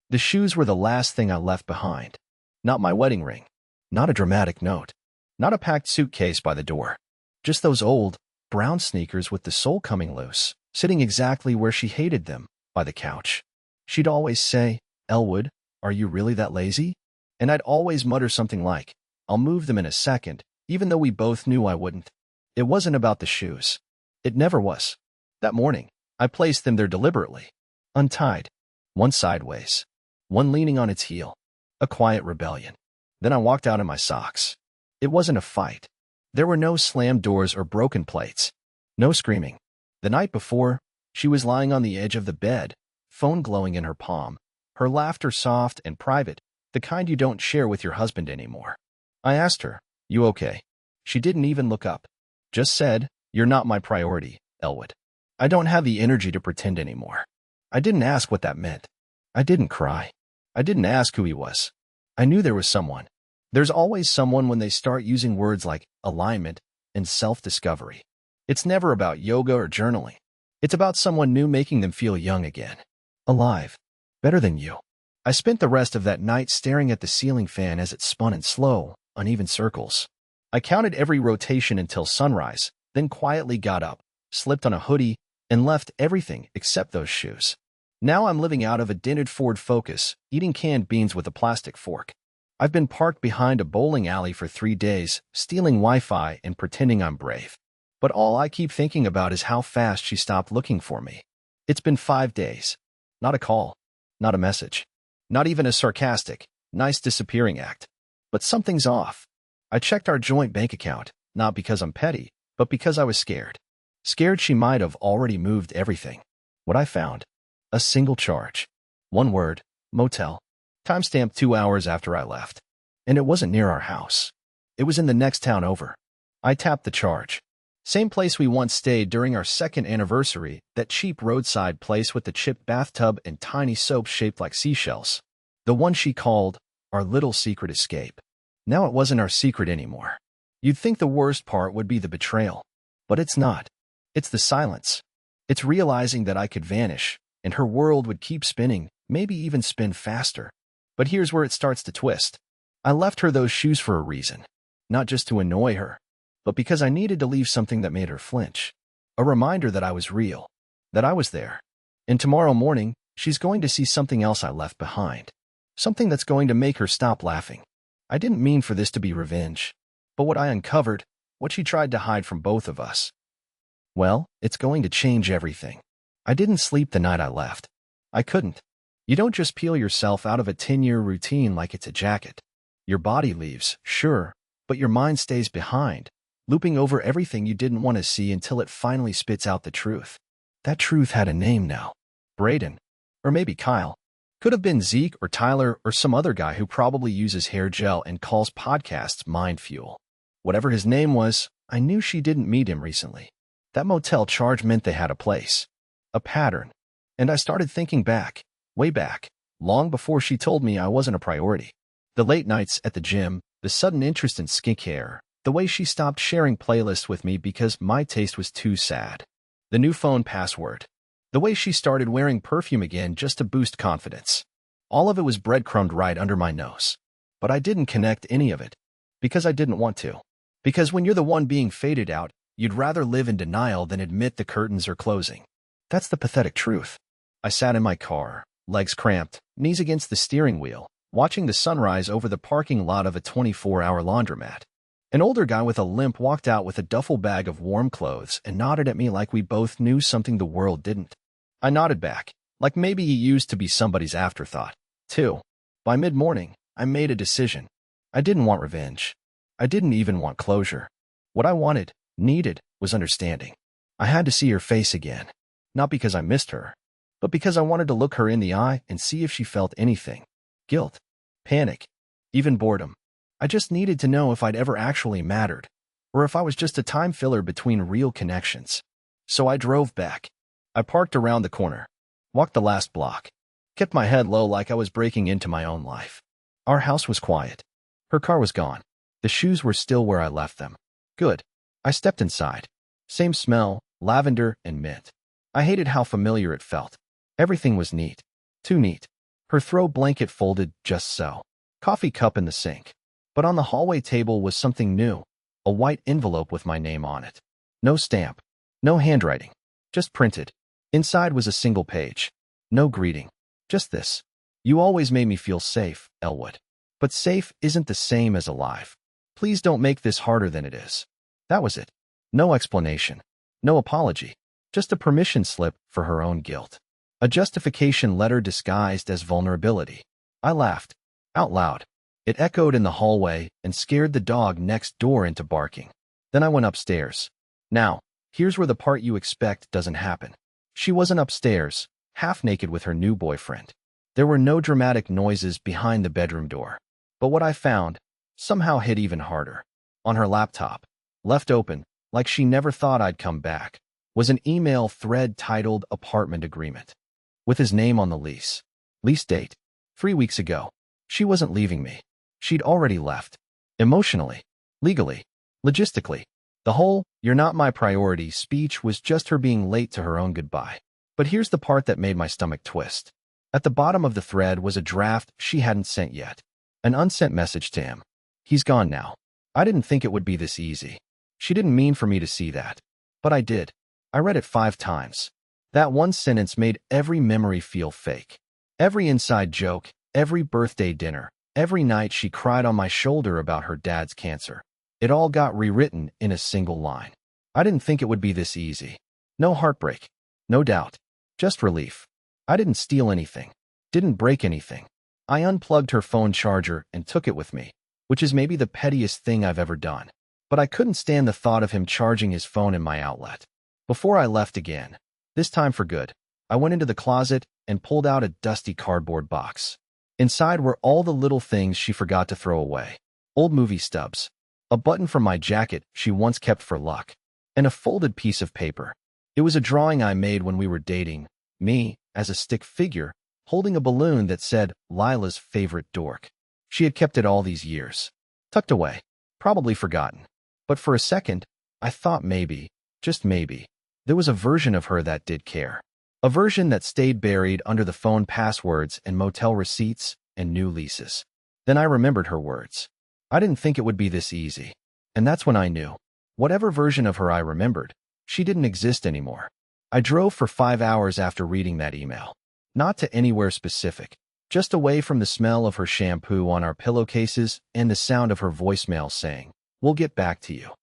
The shoes were the last thing I left behind. Not my wedding ring. Not a dramatic note. Not a packed suitcase by the door. Just those old, brown sneakers with the sole coming loose, sitting exactly where she hated them, by the couch. She'd always say, "Elwood, are you really that lazy?" And I'd always mutter something like, "I'll move them in a second," even though we both knew I wouldn't. It wasn't about the shoes. It never was. That morning, I placed them there deliberately. Untied. One sideways. One leaning on its heel. A quiet rebellion. Then I walked out in my socks. It wasn't a fight. There were no slammed doors or broken plates. No screaming. The night before, she was lying on the edge of the bed, phone glowing in her palm, her laughter soft and private, the kind you don't share with your husband anymore. I asked her, "You okay?" She didn't even look up. Just said, "You're not my priority, Elwood. I don't have the energy to pretend anymore." I didn't ask what that meant. I didn't cry. I didn't ask who he was. I knew there was someone. There's always someone when they start using words like alignment and self-discovery. It's never about yoga or journaling. It's about someone new making them feel young again. Alive. Better than you. I spent the rest of that night staring at the ceiling fan as it spun in slow, uneven circles. I counted every rotation until sunrise, then quietly got up, slipped on a hoodie, and left everything except those shoes. Now I'm living out of a dented Ford Focus, eating canned beans with a plastic fork. I've been parked behind a bowling alley for 3 days, stealing Wi-Fi and pretending I'm brave. But all I keep thinking about is how fast she stopped looking for me. It's been 5 days. Not a call. Not a message. Not even a sarcastic, nice disappearing act. But something's off. I checked our joint bank account, not because I'm petty, but because I was scared. Scared she might have already moved everything. What I found? A single charge. One word, motel. Timestamped 2 hours after I left. And it wasn't near our house. It was in the next town over. I tapped the charge. Same place we once stayed during our second anniversary, that cheap roadside place with the chipped bathtub and tiny soaps shaped like seashells. The one she called our little secret escape. Now it wasn't our secret anymore. You'd think the worst part would be the betrayal. But it's not. It's the silence. It's realizing that I could vanish, and her world would keep spinning, maybe even spin faster. But here's where it starts to twist. I left her those shoes for a reason. Not just to annoy her, but because I needed to leave something that made her flinch. A reminder that I was real. That I was there. And tomorrow morning, she's going to see something else I left behind. Something that's going to make her stop laughing. I didn't mean for this to be revenge. But what I uncovered, what she tried to hide from both of us, well, it's going to change everything. I didn't sleep the night I left. I couldn't. You don't just peel yourself out of a 10-year routine like it's a jacket. Your body leaves, sure, but your mind stays behind, looping over everything you didn't want to see until it finally spits out the truth. That truth had a name now. Braden. Or maybe Kyle. Could have been Zeke or Tyler or some other guy who probably uses hair gel and calls podcasts mind fuel. Whatever his name was, I knew she didn't meet him recently. That motel charge meant they had a place. A pattern. And I started thinking back, way back, long before she told me I wasn't a priority. The late nights at the gym, the sudden interest in skincare, the way she stopped sharing playlists with me because my taste was too sad. The new phone password. The way she started wearing perfume again just to boost confidence. All of it was breadcrumbed right under my nose. But I didn't connect any of it. Because I didn't want to. Because when you're the one being faded out, you'd rather live in denial than admit the curtains are closing. That's the pathetic truth. I sat in my car, legs cramped, knees against the steering wheel, watching the sunrise over the parking lot of a 24-hour laundromat. An older guy with a limp walked out with a duffel bag of warm clothes and nodded at me like we both knew something the world didn't. I nodded back, like maybe he used to be somebody's afterthought, too. By mid-morning, I made a decision. I didn't want revenge. I didn't even want closure. What I wanted, needed, was understanding. I had to see her face again. Not because I missed her, but because I wanted to look her in the eye and see if she felt anything. Guilt, panic, even boredom. I just needed to know if I'd ever actually mattered, or if I was just a time filler between real connections. So I drove back. I parked around the corner, walked the last block, kept my head low like I was breaking into my own life. Our house was quiet. Her car was gone. The shoes were still where I left them. Good. I stepped inside. Same smell, lavender and mint. I hated how familiar it felt. Everything was neat. Too neat. Her throw blanket folded just so. Coffee cup in the sink. But on the hallway table was something new. A white envelope with my name on it. No stamp. No handwriting. Just printed. Inside was a single page. No greeting. Just this. You always made me feel safe, Elwood. But safe isn't the same as alive. Please don't make this harder than it is. That was it. No explanation. No apology. Just a permission slip for her own guilt. A justification letter disguised as vulnerability. I laughed. Out loud. It echoed in the hallway and scared the dog next door into barking. Then I went upstairs. Now, here's where the part you expect doesn't happen. She wasn't upstairs, half naked with her new boyfriend. There were no dramatic noises behind the bedroom door. But what I found somehow hit even harder. On her laptop, left open, like she never thought I'd come back, was an email thread titled Apartment Agreement. With his name on the lease. Lease date. 3 weeks ago. She wasn't leaving me. She'd already left. Emotionally. Legally. Logistically. The whole, "you're not my priority" speech was just her being late to her own goodbye. But here's the part that made my stomach twist. At the bottom of the thread was a draft she hadn't sent yet. An unsent message to him. He's gone now. I didn't think it would be this easy. She didn't mean for me to see that. But I did. I read it 5 times. That one sentence made every memory feel fake. Every inside joke, every birthday dinner, every night she cried on my shoulder about her dad's cancer. It all got rewritten in a single line. I didn't think it would be this easy. No heartbreak. No doubt. Just relief. I didn't steal anything. Didn't break anything. I unplugged her phone charger and took it with me, which is maybe the pettiest thing I've ever done. But I couldn't stand the thought of him charging his phone in my outlet. Before I left again, this time for good, I went into the closet and pulled out a dusty cardboard box. Inside were all the little things she forgot to throw away. Old movie stubs. A button from my jacket she once kept for luck. And a folded piece of paper. It was a drawing I made when we were dating, me, as a stick figure, holding a balloon that said, Lila's favorite dork. She had kept it all these years. Tucked away. Probably forgotten. But for a second, I thought maybe, just maybe, there was a version of her that did care. A version that stayed buried under the phone passwords and motel receipts and new leases. Then I remembered her words. I didn't think it would be this easy. And that's when I knew. Whatever version of her I remembered, she didn't exist anymore. I drove for 5 hours after reading that email. Not to anywhere specific. Just away from the smell of her shampoo on our pillowcases and the sound of her voicemail saying, "We'll get back to you."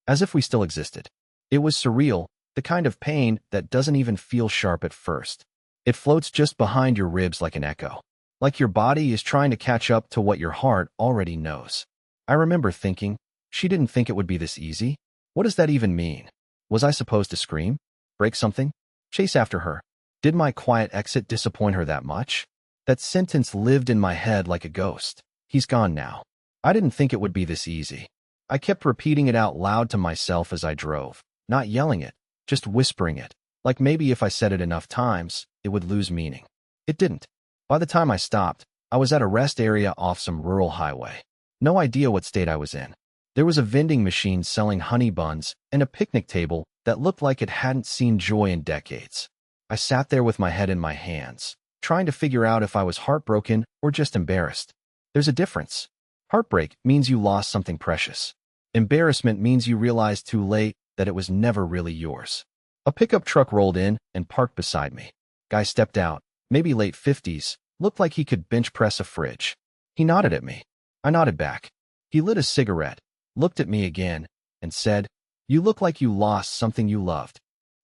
As if we still existed. It was surreal, the kind of pain that doesn't even feel sharp at first. It floats just behind your ribs like an echo. Like your body is trying to catch up to what your heart already knows. I remember thinking, she didn't think it would be this easy? What does that even mean? Was I supposed to scream? Break something? Chase after her? Did my quiet exit disappoint her that much? That sentence lived in my head like a ghost. He's gone now. I didn't think it would be this easy. I kept repeating it out loud to myself as I drove, not yelling it, just whispering it, like maybe if I said it enough times, it would lose meaning. It didn't. By the time I stopped, I was at a rest area off some rural highway. No idea what state I was in. There was a vending machine selling honey buns and a picnic table that looked like it hadn't seen joy in decades. I sat there with my head in my hands, trying to figure out if I was heartbroken or just embarrassed. There's a difference. Heartbreak means you lost something precious. Embarrassment means you realized too late that it was never really yours. A pickup truck rolled in and parked beside me. Guy stepped out, maybe late 50s, looked like he could bench press a fridge. He nodded at me. I nodded back. He lit a cigarette, looked at me again, and said, "You look like you lost something you loved."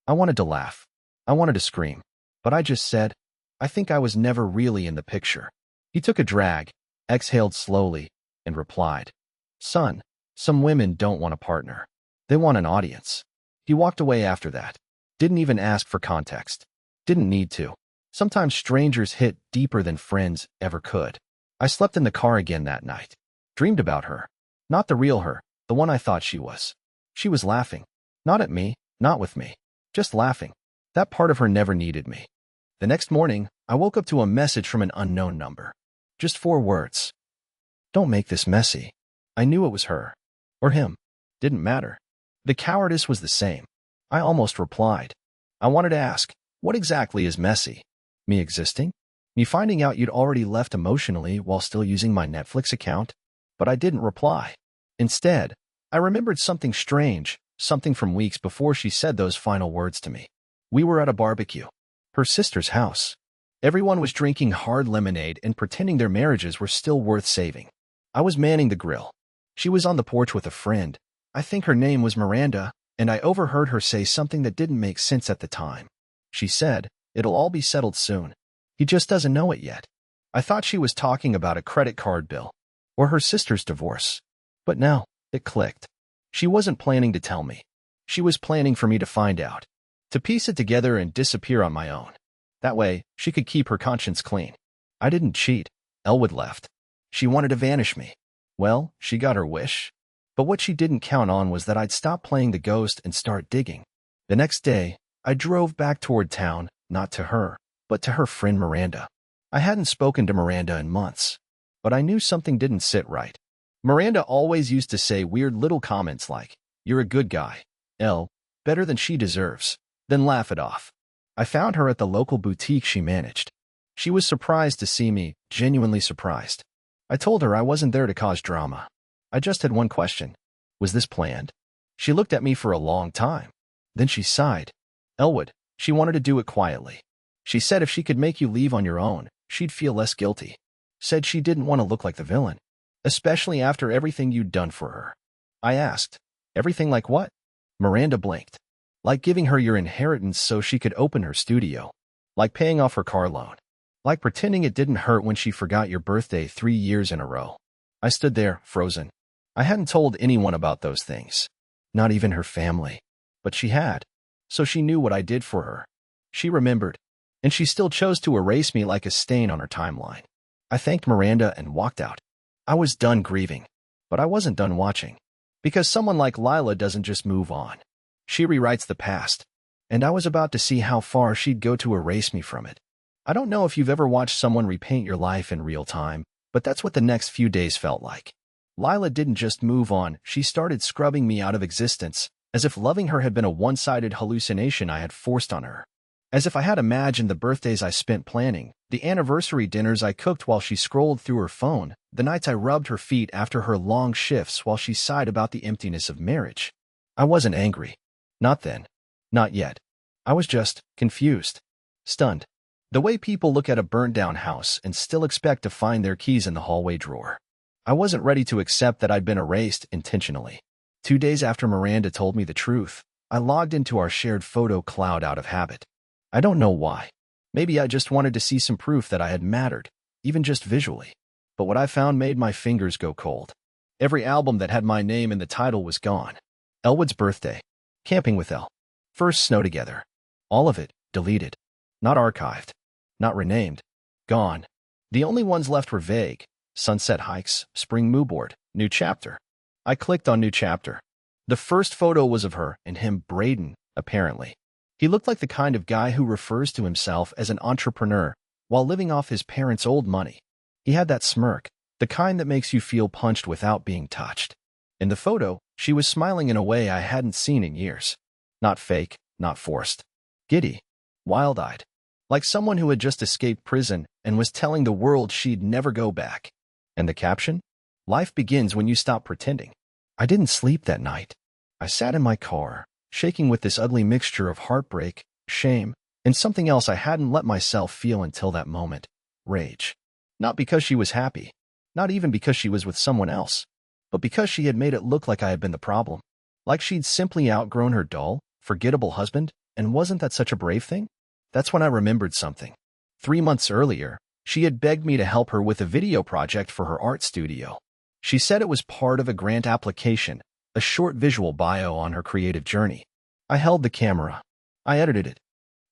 I wanted to laugh. I wanted to scream. But I just said, "I think I was never really in the picture." He took a drag, exhaled slowly, and replied, "Son, some women don't want a partner. They want an audience." He walked away after that. Didn't even ask for context. Didn't need to. Sometimes strangers hit deeper than friends ever could. I slept in the car again that night. Dreamed about her. Not the real her, the one I thought she was. She was laughing. Not at me, not with me. Just laughing. That part of her never needed me. The next morning, I woke up to a message from an unknown number. Just 4 words. "Don't make this messy." I knew it was her. Or him. Didn't matter. The cowardice was the same. I almost replied. I wanted to ask, what exactly is messy? Me existing? Me finding out you'd already left emotionally while still using my Netflix account, but I didn't reply. Instead, I remembered something strange, something from weeks before she said those final words to me. We were at a barbecue, her sister's house. Everyone was drinking hard lemonade and pretending their marriages were still worth saving. I was manning the grill. She was on the porch with a friend. I think her name was Miranda, and I overheard her say something that didn't make sense at the time. She said, "It'll all be settled soon. He just doesn't know it yet." I thought she was talking about a credit card bill or her sister's divorce. But now, it clicked. She wasn't planning to tell me. She was planning for me to find out, to piece it together and disappear on my own. That way, she could keep her conscience clean. I didn't cheat. Elwood left. She wanted to vanish me. Well, she got her wish. But what she didn't count on was that I'd stop playing the ghost and start digging. The next day, I drove back toward town, not to her, but to her friend Miranda. I hadn't spoken to Miranda in months, but I knew something didn't sit right. Miranda always used to say weird little comments like, "You're a good guy. Better than she deserves," then laugh it off. I found her at the local boutique she managed. She was surprised to see me, genuinely surprised. I told her I wasn't there to cause drama. I just had one question. Was this planned? She looked at me for a long time. Then she sighed. Elwood, she wanted to do it quietly. She said if she could make you leave on your own, she'd feel less guilty. Said she didn't want to look like the villain, especially after everything you'd done for her. I asked, everything like what? Miranda blinked. Like giving her your inheritance so she could open her studio. Like paying off her car loan. Like pretending it didn't hurt when she forgot your birthday 3 years in a row. I stood there, frozen. I hadn't told anyone about those things. Not even her family. But she had. So she knew what I did for her. She remembered. And she still chose to erase me like a stain on her timeline. I thanked Miranda and walked out. I was done grieving. But I wasn't done watching. Because someone like Lila doesn't just move on. She rewrites the past. And I was about to see how far she'd go to erase me from it. I don't know if you've ever watched someone repaint your life in real time, but that's what the next few days felt like. Lila didn't just move on, she started scrubbing me out of existence, as if loving her had been a one-sided hallucination I had forced on her. As if I had imagined the birthdays I spent planning, the anniversary dinners I cooked while she scrolled through her phone, the nights I rubbed her feet after her long shifts while she sighed about the emptiness of marriage. I wasn't angry. Not then. Not yet. I was just confused. Stunned. The way people look at a burnt-down house and still expect to find their keys in the hallway drawer. I wasn't ready to accept that I'd been erased intentionally. 2 days after Miranda told me the truth, I logged into our shared photo cloud out of habit. I don't know why. Maybe I just wanted to see some proof that I had mattered, even just visually. But what I found made my fingers go cold. Every album that had my name in the title was gone. Elwood's birthday. Camping with Elle. First snow together. All of it, deleted. Not archived. Not renamed. Gone. The only ones left were vague. Sunset hikes, spring moodboard, new chapter. I clicked on new chapter. The first photo was of her and him, Braden, apparently. He looked like the kind of guy who refers to himself as an entrepreneur while living off his parents' old money. He had that smirk, the kind that makes you feel punched without being touched. In the photo, she was smiling in a way I hadn't seen in years. Not fake, not forced. Giddy. Wild-eyed. Like someone who had just escaped prison and was telling the world she'd never go back. And the caption? Life begins when you stop pretending. I didn't sleep that night. I sat in my car, shaking with this ugly mixture of heartbreak, shame, and something else I hadn't let myself feel until that moment. Rage. Not because she was happy. Not even because she was with someone else. But because she had made it look like I had been the problem. Like she'd simply outgrown her dull, forgettable husband, and wasn't that such a brave thing? That's when I remembered something. 3 months earlier, she had begged me to help her with a video project for her art studio. She said it was part of a grant application, a short visual bio on her creative journey. I held the camera. I edited it.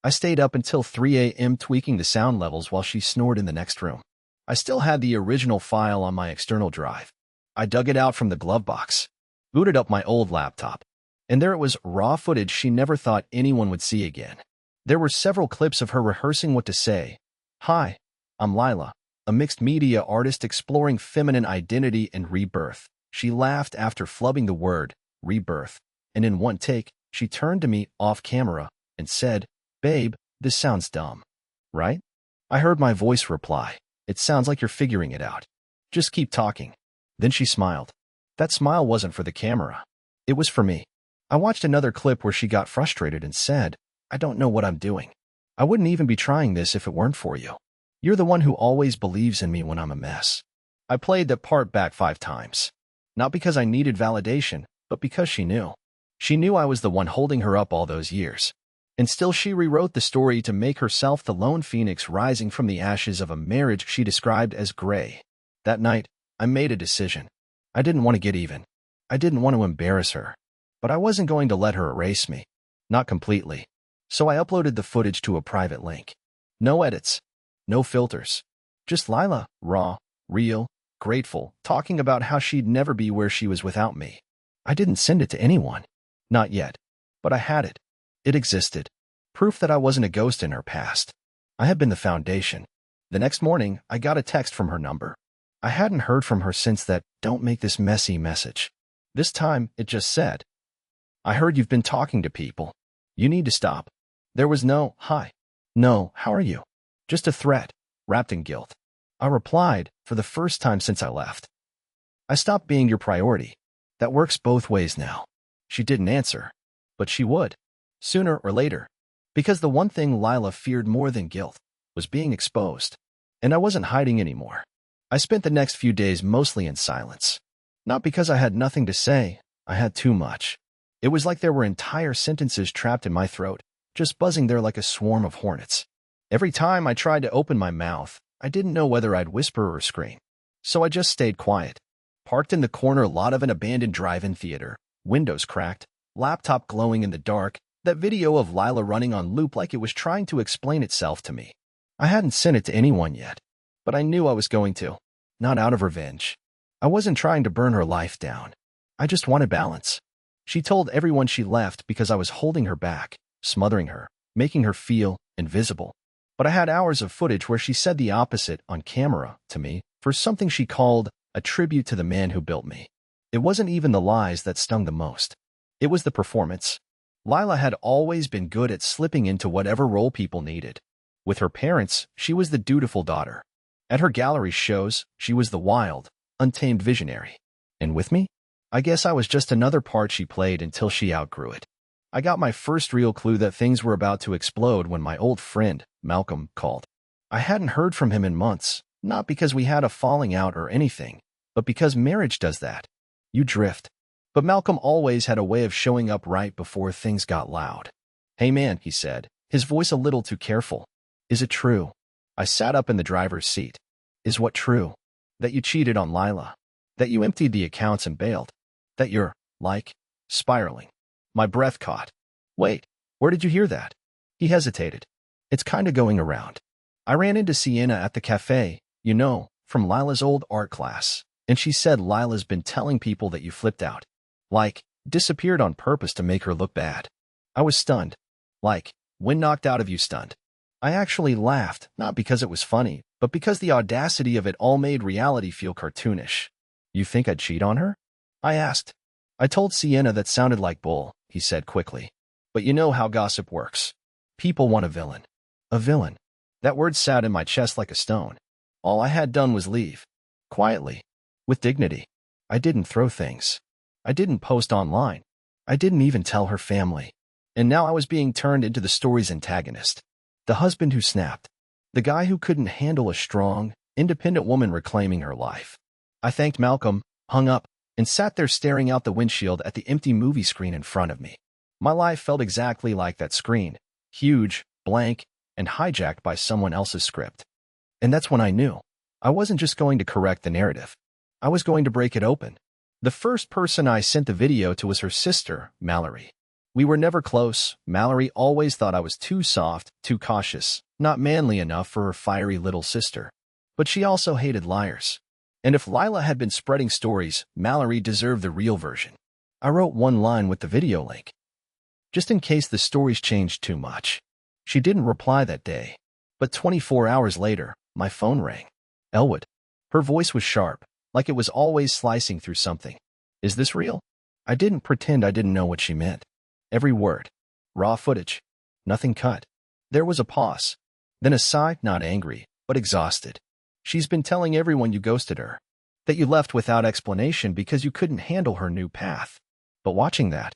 I stayed up until 3 a.m. tweaking the sound levels while she snored in the next room. I still had the original file on my external drive. I dug it out from the glove box, booted up my old laptop, and there it was, raw footage she never thought anyone would see again. There were several clips of her rehearsing what to say. Hi, I'm Lila, a mixed media artist exploring feminine identity and rebirth. She laughed after flubbing the word, rebirth, and in one take, she turned to me off camera and said, "Babe, this sounds dumb, right?" I heard my voice reply, "It sounds like you're figuring it out. Just keep talking." Then she smiled. That smile wasn't for the camera. It was for me. I watched another clip where she got frustrated and said, "I don't know what I'm doing. I wouldn't even be trying this if it weren't for you. You're the one who always believes in me when I'm a mess." I played that part back 5 times. Not because I needed validation, but because she knew. She knew I was the one holding her up all those years. And still she rewrote the story to make herself the lone phoenix rising from the ashes of a marriage she described as gray. That night, I made a decision. I didn't want to get even. I didn't want to embarrass her. But I wasn't going to let her erase me. Not completely. So I uploaded the footage to a private link. No edits. No filters. Just Lila, raw, real, grateful, talking about how she'd never be where she was without me. I didn't send it to anyone. Not yet. But I had it. It existed. Proof that I wasn't a ghost in her past. I had been the foundation. The next morning, I got a text from her number. I hadn't heard from her since that "don't make this messy" message. This time, it just said, "I heard you've been talking to people. You need to stop." There was no "hi." No "how are you?" Just a threat, wrapped in guilt. I replied, for the first time since I left, "I stopped being your priority. That works both ways now." She didn't answer. But she would. Sooner or later. Because the one thing Lila feared more than guilt was being exposed. And I wasn't hiding anymore. I spent the next few days mostly in silence. Not because I had nothing to say. I had too much. It was like there were entire sentences trapped in my throat, just buzzing there like a swarm of hornets. Every time I tried to open my mouth, I didn't know whether I'd whisper or scream. So I just stayed quiet. Parked in the corner lot of an abandoned drive-in theater, windows cracked, laptop glowing in the dark, that video of Lila running on loop like it was trying to explain itself to me. I hadn't sent it to anyone yet, but I knew I was going to. Not out of revenge. I wasn't trying to burn her life down. I just wanted balance. She told everyone she left because I was holding her back, smothering her, making her feel invisible. But I had hours of footage where she said the opposite on camera to me for something she called a tribute to the man who built me. It wasn't even the lies that stung the most. It was the performance. Lila had always been good at slipping into whatever role people needed. With her parents, she was the dutiful daughter. At her gallery shows, she was the wild, untamed visionary. And with me? I guess I was just another part she played until she outgrew it. I got my first real clue that things were about to explode when my old friend, Malcolm, called. I hadn't heard from him in months, not because we had a falling out or anything, but because marriage does that. You drift. But Malcolm always had a way of showing up right before things got loud. "Hey man," he said, his voice a little too careful. "Is it true?" I sat up in the driver's seat. "Is what true? That you cheated on Lila? That you emptied the accounts and bailed? That you're, like, spiraling?" My breath caught. "Wait, where did you hear that?" He hesitated. "It's kinda going around. I ran into Sienna at the cafe, you know, from Lila's old art class, and she said Lila's been telling people that you flipped out. Like, disappeared on purpose to make her look bad." I was stunned. Like, wind knocked out of you stunned. I actually laughed, not because it was funny, but because the audacity of it all made reality feel cartoonish. "You think I'd cheat on her?" I asked. "I told Sienna that sounded like bull," he said quickly. "But you know how gossip works. People want a villain." A villain. That word sat in my chest like a stone. All I had done was leave. Quietly. With dignity. I didn't throw things. I didn't post online. I didn't even tell her family. And now I was being turned into the story's antagonist. The husband who snapped. The guy who couldn't handle a strong, independent woman reclaiming her life. I thanked Malcolm, hung up, and sat there staring out the windshield at the empty movie screen in front of me. My life felt exactly like that screen. Huge, blank, and hijacked by someone else's script. And that's when I knew. I wasn't just going to correct the narrative. I was going to break it open. The first person I sent the video to was her sister, Mallory. We were never close. Mallory always thought I was too soft, too cautious, not manly enough for her fiery little sister. But she also hated liars. And if Lila had been spreading stories, Mallory deserved the real version. I wrote one line with the video link. Just in case the stories changed too much. She didn't reply that day. But 24 hours later, my phone rang. Elwood. Her voice was sharp, like it was always slicing through something. "Is this real?" I didn't pretend I didn't know what she meant. Every word. Raw footage. Nothing cut. There was a pause. Then a sigh, not angry, but exhausted. She's been telling everyone you ghosted her, that you left without explanation because you couldn't handle her new path. But watching that,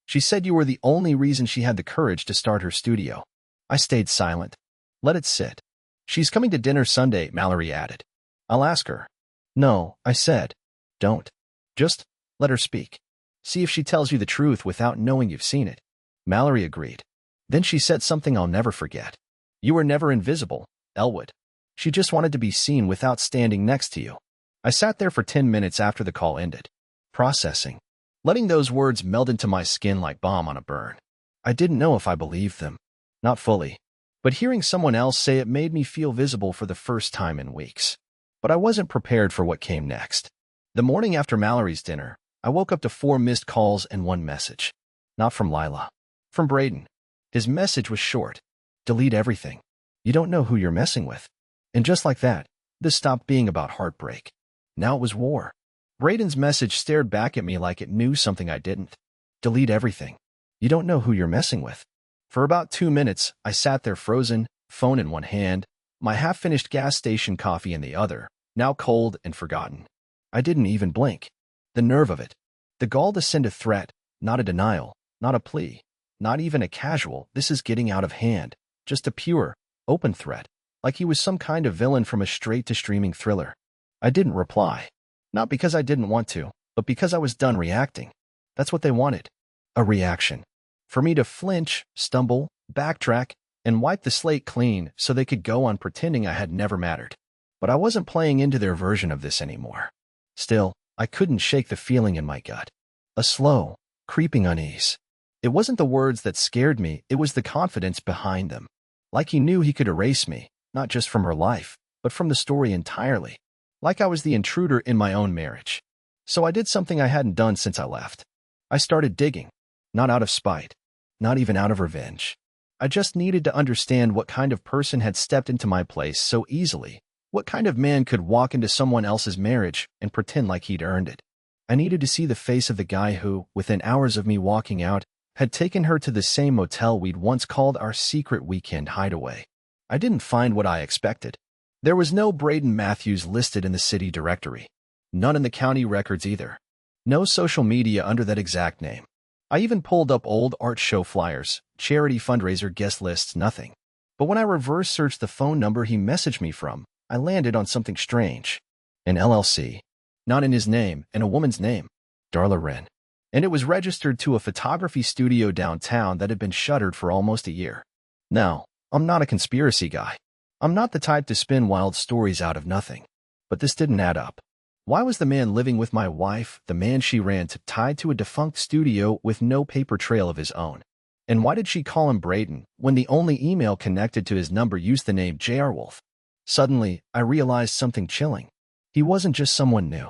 she said you were the only reason she had the courage to start her studio. I stayed silent. Let it sit. She's coming to dinner Sunday, Mallory added. I'll ask her. No, I said. Don't. Just let her speak. See if she tells you the truth without knowing you've seen it. Mallory agreed. Then she said something I'll never forget. You were never invisible, Elwood. She just wanted to be seen without standing next to you. I sat there for 10 minutes after the call ended, processing, letting those words meld into my skin like balm on a burn. I didn't know if I believed them. Not fully. But hearing someone else say it made me feel visible for the first time in weeks. But I wasn't prepared for what came next. The morning after Mallory's dinner, I woke up to 4 missed calls and 1 message. Not from Lila. From Braden. His message was short. Delete everything. You don't know who you're messing with. And just like that, this stopped being about heartbreak. Now it was war. Braden's message stared back at me like it knew something I didn't. Delete everything. You don't know who you're messing with. For about 2 minutes, I sat there frozen, phone in one hand, my half-finished gas station coffee in the other, now cold and forgotten. I didn't even blink. The nerve of it. The gall to send a threat, not a denial, not a plea, not even a casual, this is getting out of hand, just a pure, open threat, like he was some kind of villain from a straight-to-streaming thriller. I didn't reply. Not because I didn't want to, but because I was done reacting. That's what they wanted. A reaction. For me to flinch, stumble, backtrack, and wipe the slate clean so they could go on pretending I had never mattered. But I wasn't playing into their version of this anymore. Still, I couldn't shake the feeling in my gut. A slow, creeping unease. It wasn't the words that scared me, it was the confidence behind them. Like he knew he could erase me, not just from her life, but from the story entirely. Like I was the intruder in my own marriage. So I did something I hadn't done since I left. I started digging. Not out of spite. Not even out of revenge. I just needed to understand what kind of person had stepped into my place so easily. What kind of man could walk into someone else's marriage and pretend like he'd earned it? I needed to see the face of the guy who, within hours of me walking out, had taken her to the same motel we'd once called our secret weekend hideaway. I didn't find what I expected. There was no Braden Matthews listed in the city directory. None in the county records either. No social media under that exact name. I even pulled up old art show flyers, charity fundraiser guest lists, nothing. But when I reverse searched the phone number he messaged me from, I landed on something strange. An LLC. Not in his name, and a woman's name. Darla Wren. And it was registered to a photography studio downtown that had been shuttered for almost a year. Now, I'm not a conspiracy guy. I'm not the type to spin wild stories out of nothing. But this didn't add up. Why was the man living with my wife, the man she ran to, tied to a defunct studio with no paper trail of his own? And why did she call him Braden when the only email connected to his number used the name J.R. Wolf? Suddenly, I realized something chilling. He wasn't just someone new.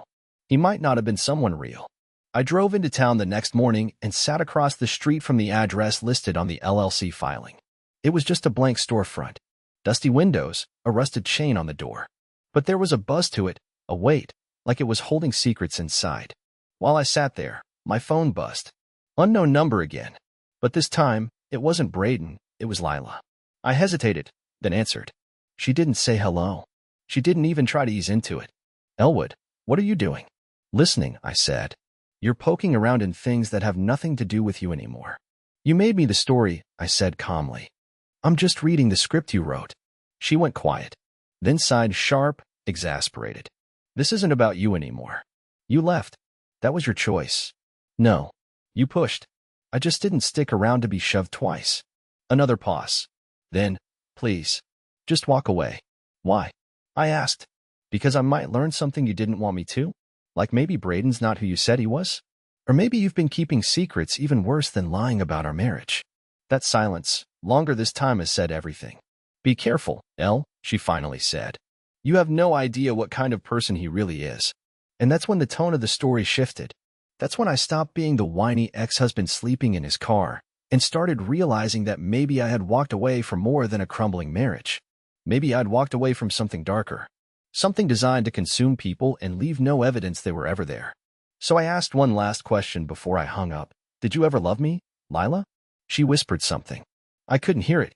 He might not have been someone real. I drove into town the next morning and sat across the street from the address listed on the LLC filing. It was just a blank storefront. Dusty windows, a rusted chain on the door. But there was a buzz to it, a weight, like it was holding secrets inside. While I sat there, my phone buzzed. Unknown number again. But this time, it wasn't Braden, it was Lila. I hesitated, then answered. She didn't say hello. She didn't even try to ease into it. Elwood, what are you doing? Listening, I said. You're poking around in things that have nothing to do with you anymore. You made me the story, I said calmly. I'm just reading the script you wrote. She went quiet, then sighed sharp, exasperated. This isn't about you anymore. You left. That was your choice. No. You pushed. I just didn't stick around to be shoved twice. Another pause. Then, please, just walk away. Why? I asked. Because I might learn something you didn't want me to? Like maybe Braden's not who you said he was? Or maybe you've been keeping secrets even worse than lying about our marriage. That silence, longer this time, has said everything. Be careful, Elle, she finally said. You have no idea what kind of person he really is. And that's when the tone of the story shifted. That's when I stopped being the whiny ex-husband sleeping in his car and started realizing that maybe I had walked away from more than a crumbling marriage. Maybe I'd walked away from something darker. Something designed to consume people and leave no evidence they were ever there. So I asked one last question before I hung up. Did you ever love me, Lila? She whispered something. I couldn't hear it.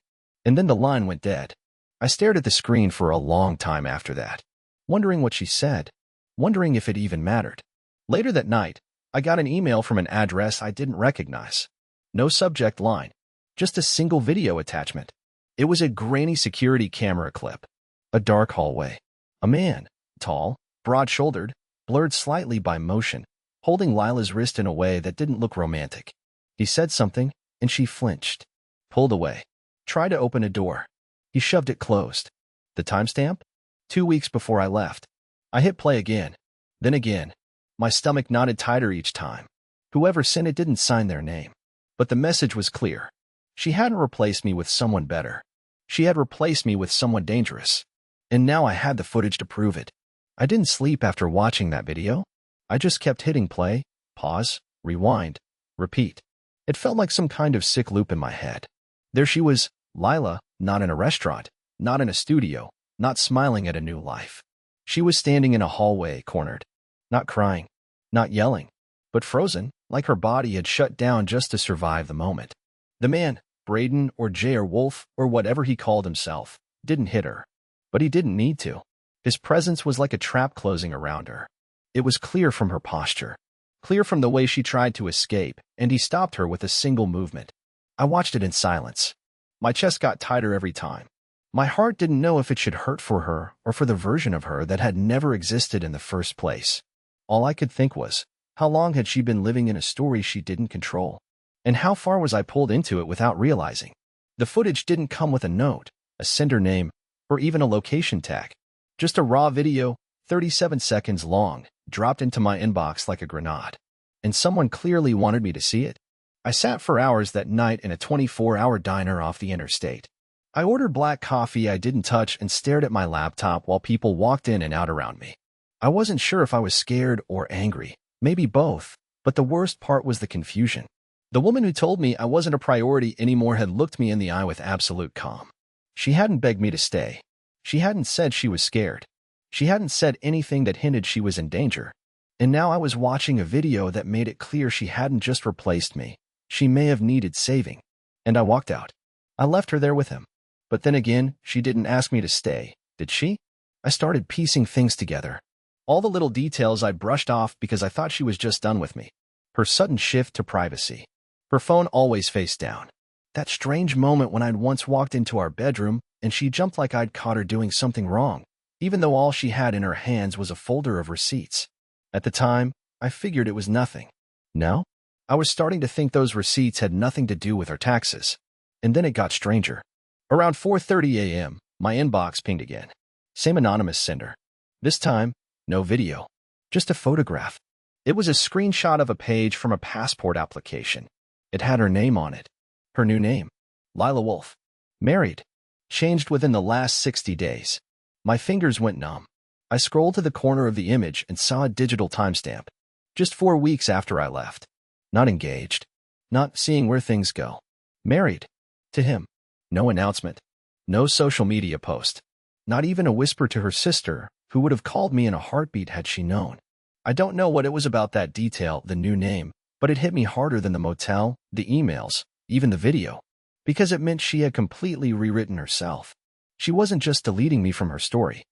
And then the line went dead. I stared at the screen for a long time after that, wondering what she said, wondering if it even mattered. Later that night, I got an email from an address I didn't recognize. No subject line, just a single video attachment. It was a grainy security camera clip. A dark hallway. A man, tall, broad-shouldered, blurred slightly by motion, holding Lila's wrist in a way that didn't look romantic. He said something, and she flinched, pulled away, tried to open a door. He shoved it closed. The timestamp? 2 weeks before I left. I hit play again, then again. My stomach knotted tighter each time. Whoever sent it didn't sign their name. But the message was clear. She hadn't replaced me with someone better. She had replaced me with someone dangerous. And now I had the footage to prove it. I didn't sleep after watching that video. I just kept hitting play, pause, rewind, repeat. It felt like some kind of sick loop in my head. There she was, Lila, not in a restaurant, not in a studio, not smiling at a new life. She was standing in a hallway, cornered. Not crying, not yelling, but frozen, like her body had shut down just to survive the moment. The man, Braden or Jay or Wolf or whatever he called himself, didn't hit her. But he didn't need to. His presence was like a trap closing around her. It was clear from her posture, clear from the way she tried to escape, and he stopped her with a single movement. I watched it in silence. My chest got tighter every time. My heart didn't know if it should hurt for her or for the version of her that had never existed in the first place. All I could think was, how long had she been living in a story she didn't control? And how far was I pulled into it without realizing? The footage didn't come with a note, a sender name, or even a location tag. Just a raw video, 37 seconds long, dropped into my inbox like a grenade. And someone clearly wanted me to see it. I sat for hours that night in a 24-hour diner off the interstate. I ordered black coffee I didn't touch and stared at my laptop while people walked in and out around me. I wasn't sure if I was scared or angry, maybe both, but the worst part was the confusion. The woman who told me I wasn't a priority anymore had looked me in the eye with absolute calm. She hadn't begged me to stay. She hadn't said she was scared. She hadn't said anything that hinted she was in danger. And now I was watching a video that made it clear she hadn't just replaced me. She may have needed saving. And I walked out. I left her there with him. But then again, she didn't ask me to stay, did she? I started piecing things together. All the little details I brushed off because I thought she was just done with me. Her sudden shift to privacy. Her phone always face down. That strange moment when I'd once walked into our bedroom and she jumped like I'd caught her doing something wrong, even though all she had in her hands was a folder of receipts. At the time, I figured it was nothing. Now, I was starting to think those receipts had nothing to do with her taxes. And then it got stranger. Around 4:30 a.m., my inbox pinged again. Same anonymous sender. This time, no video. Just a photograph. It was a screenshot of a page from a passport application. It had her name on it. Her new name. Lila Wolf. Married. Changed within the last 60 days. My fingers went numb. I scrolled to the corner of the image and saw a digital timestamp. Just 4 weeks after I left. Not engaged. Not seeing where things go. Married. To him. No announcement. No social media post. Not even a whisper to her sister, who would have called me in a heartbeat had she known. I don't know what it was about that detail, the new name, but it hit me harder than the motel, the emails, even the video. Because it meant she had completely rewritten herself. She wasn't just deleting me from her story.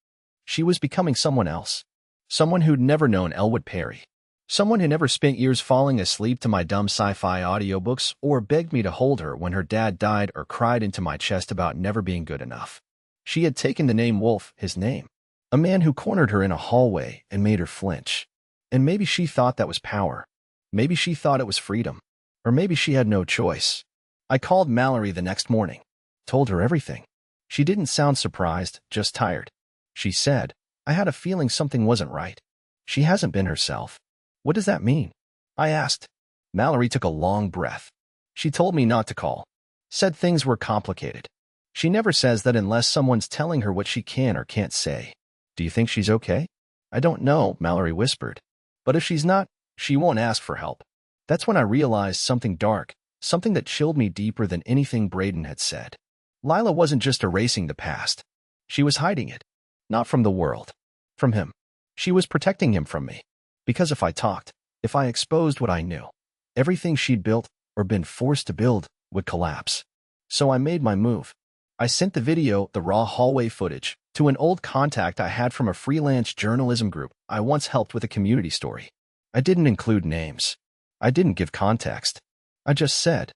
She was becoming someone else. Someone who'd never known Elwood Perry. Someone who never spent years falling asleep to my dumb sci-fi audiobooks or begged me to hold her when her dad died or cried into my chest about never being good enough. She had taken the name Wolf, his name. A man who cornered her in a hallway and made her flinch. And maybe she thought that was power. Maybe she thought it was freedom. Or maybe she had no choice. I called Mallory the next morning. Told her everything. She didn't sound surprised, just tired. She said, I had a feeling something wasn't right. She hasn't been herself. What does that mean? I asked. Mallory took a long breath. She told me not to call. Said things were complicated. She never says that unless someone's telling her what she can or can't say. Do you think she's okay? I don't know, Mallory whispered. But if she's not, she won't ask for help. That's when I realized something dark, something that chilled me deeper than anything Braden had said. Lila wasn't just erasing the past. She was hiding it. Not from the world. From him. She was protecting him from me. Because if I talked, if I exposed what I knew, everything she'd built, or been forced to build, would collapse. So I made my move. I sent the video, the raw hallway footage, to an old contact I had from a freelance journalism group I once helped with a community story. I didn't include names. I didn't give context. I just said,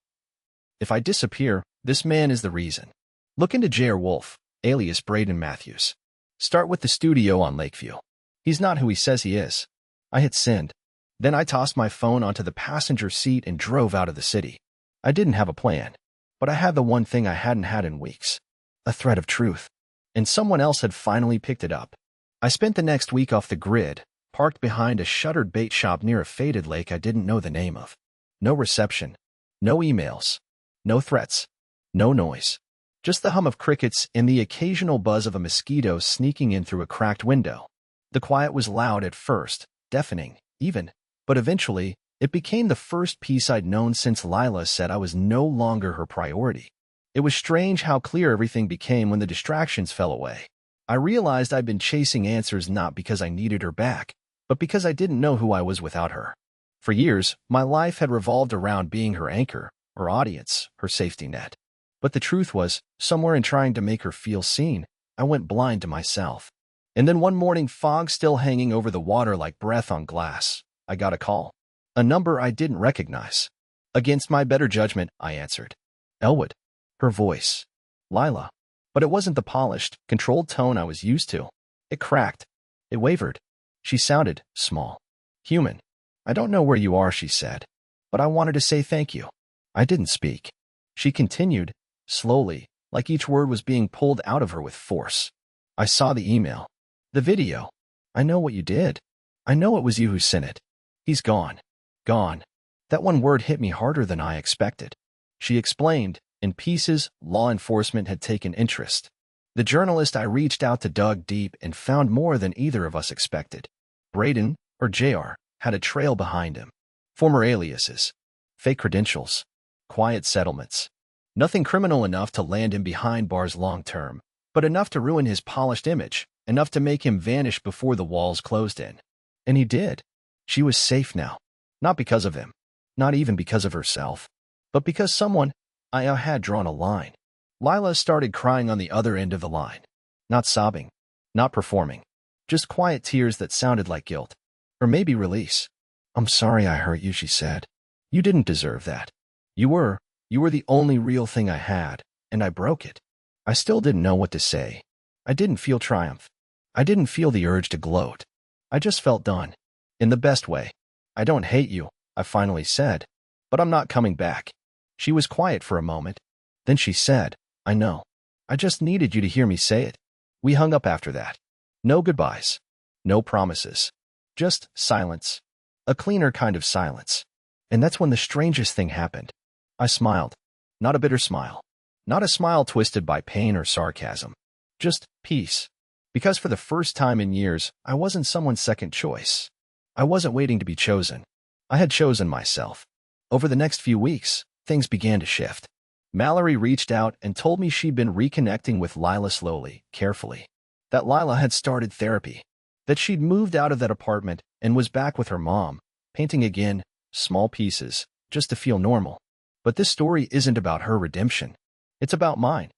if I disappear, this man is the reason. Look into J.R. Wolf, alias Braden Matthews. Start with the studio on Lakeview. He's not who he says he is. I hit send. Then I tossed my phone onto the passenger seat and drove out of the city. I didn't have a plan, but I had the one thing I hadn't had in weeks, a thread of truth. And someone else had finally picked it up. I spent the next week off the grid, parked behind a shuttered bait shop near a faded lake I didn't know the name of. No reception, no emails, no threats, no noise. Just the hum of crickets and the occasional buzz of a mosquito sneaking in through a cracked window. The quiet was loud at first, deafening, even, but eventually, it became the first peace I'd known since Lila said I was no longer her priority. It was strange how clear everything became when the distractions fell away. I realized I'd been chasing answers not because I needed her back, but because I didn't know who I was without her. For years, my life had revolved around being her anchor, her audience, her safety net. But the truth was, somewhere in trying to make her feel seen, I went blind to myself. And then one morning, fog still hanging over the water like breath on glass, I got a call. A number I didn't recognize. Against my better judgment, I answered. Elwood. Her voice. Lila. But it wasn't the polished, controlled tone I was used to. It cracked. It wavered. She sounded small. Human. I don't know where you are, she said. But I wanted to say thank you. I didn't speak. She continued, slowly, like each word was being pulled out of her with force. I saw the email. The video. I know what you did. I know it was you who sent it. He's gone. Gone. That one word hit me harder than I expected. She explained, in pieces, law enforcement had taken interest. The journalist I reached out to dug deep and found more than either of us expected. Braden, or JR, had a trail behind him. Former aliases. Fake credentials. Quiet settlements. Nothing criminal enough to land him behind bars long term, but enough to ruin his polished image, enough to make him vanish before the walls closed in. And he did. She was safe now. Not because of him. Not even because of herself. But because someone, I had drawn a line. Lila started crying on the other end of the line. Not sobbing. Not performing. Just quiet tears that sounded like guilt. Or maybe release. I'm sorry I hurt you, she said. You didn't deserve that. You were the only real thing I had, and I broke it. I still didn't know what to say. I didn't feel triumph. I didn't feel the urge to gloat. I just felt done. In the best way. I don't hate you, I finally said. But I'm not coming back. She was quiet for a moment. Then she said, I know. I just needed you to hear me say it. We hung up after that. No goodbyes. No promises. Just silence. A cleaner kind of silence. And that's when the strangest thing happened. I smiled. Not a bitter smile. Not a smile twisted by pain or sarcasm. Just peace. Because for the first time in years, I wasn't someone's second choice. I wasn't waiting to be chosen. I had chosen myself. Over the next few weeks, things began to shift. Mallory reached out and told me she'd been reconnecting with Lila slowly, carefully. That Lila had started therapy. That she'd moved out of that apartment and was back with her mom, painting again, small pieces, just to feel normal. But this story isn't about her redemption. It's about mine.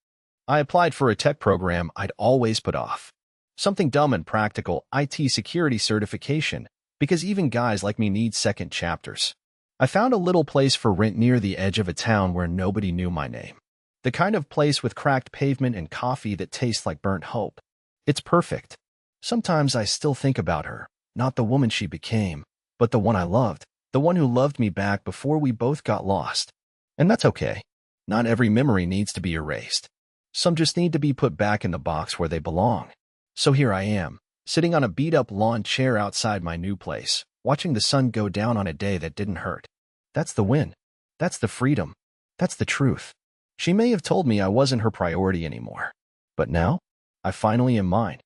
I applied for a tech program I'd always put off. Something dumb and practical, IT security certification, because even guys like me need second chapters. I found a little place for rent near the edge of a town where nobody knew my name. The kind of place with cracked pavement and coffee that tastes like burnt hope. It's perfect. Sometimes I still think about her, not the woman she became, but the one I loved, the one who loved me back before we both got lost. And that's okay. Not every memory needs to be erased. Some just need to be put back in the box where they belong. So here I am, sitting on a beat-up lawn chair outside my new place, watching the sun go down on a day that didn't hurt. That's the win. That's the freedom. That's the truth. She may have told me I wasn't her priority anymore. But now, I finally am mine.